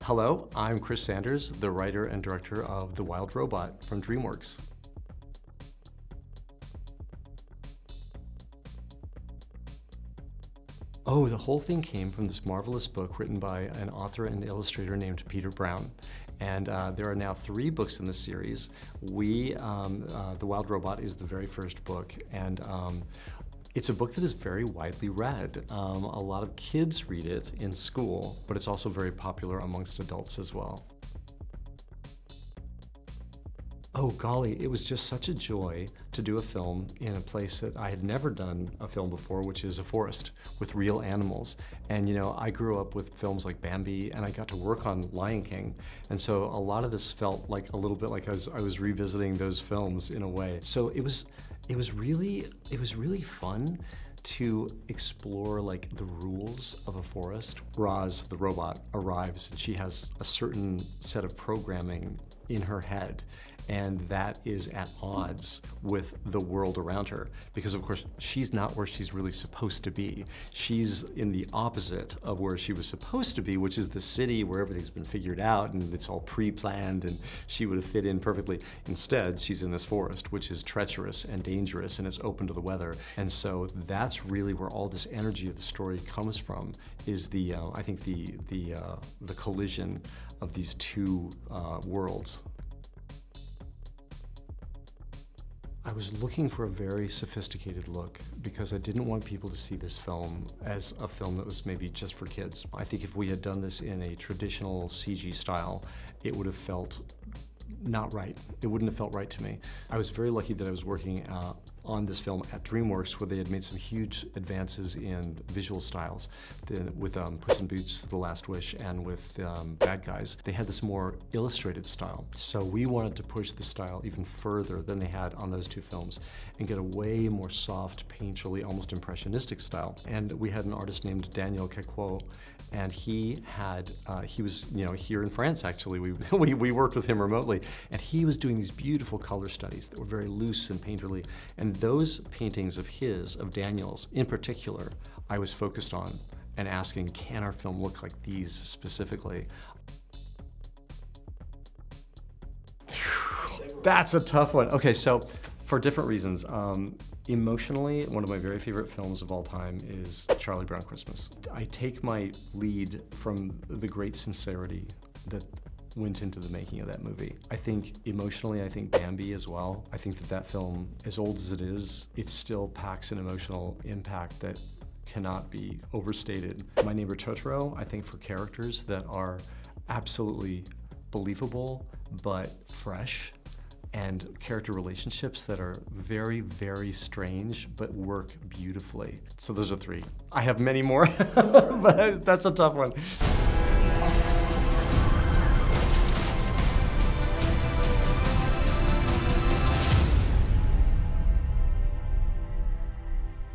Hello, I'm Chris Sanders, the writer and director of The Wild Robot from DreamWorks. Oh, the whole thing came from this marvelous book written by an author and illustrator named Peter Brown. And there are now 3 books in the series. The Wild Robot is the very first book, and it's a book that is very widely read. A lot of kids read it in school, but it's also very popular amongst adults as well. Oh golly, it was just such a joy to do a film in a place that I had never done a film before, which is a forest with real animals. And you know, I grew up with films like Bambi, and I got to work on Lion King. And so a lot of this felt like a little bit like I was revisiting those films in a way. So it was really fun to explore like the rules of a forest. Roz, the robot, arrives and she has a certain set of programming in her head, and that is at odds with the world around her, because of course she's not where she's really supposed to be. She's in the opposite of where she was supposed to be, which is the city where everything's been figured out and it's all pre-planned and she would have fit in perfectly. Instead, she's in this forest, which is treacherous and dangerous and it's open to the weather. And so that's really where all this energy of the story comes from, is I think the collision of these two worlds. I was looking for a very sophisticated look because I didn't want people to see this film as a film that was maybe just for kids. I think if we had done this in a traditional CG style, it would have felt not right. It wouldn't have felt right to me. I was very lucky that I was working on this film at DreamWorks, where they had made some huge advances in visual styles. With Puss in Boots: The Last Wish and with Bad Guys, they had this more illustrated style. So we wanted to push the style even further than they had on those 2 films and get a way more soft, painterly, almost impressionistic style. And we had an artist named Daniel Quequot, and he was here in France actually. We worked with him remotely, and he was doing these beautiful color studies that were very loose and painterly. And those paintings of Daniel's in particular, I was focused on and asking, can our film look like these specifically? That's a tough one. Okay, so for different reasons. Emotionally, one of my very favorite films of all time is Charlie Brown Christmas. I take my lead from the great sincerity that went into the making of that movie. I think emotionally, I think Bambi as well. I think that film, as old as it is, it still packs an emotional impact that cannot be overstated. My Neighbor Totoro, I think, for characters that are absolutely believable but fresh, and character relationships that are very, very strange but work beautifully. So those are 3. I have many more, but that's a tough one.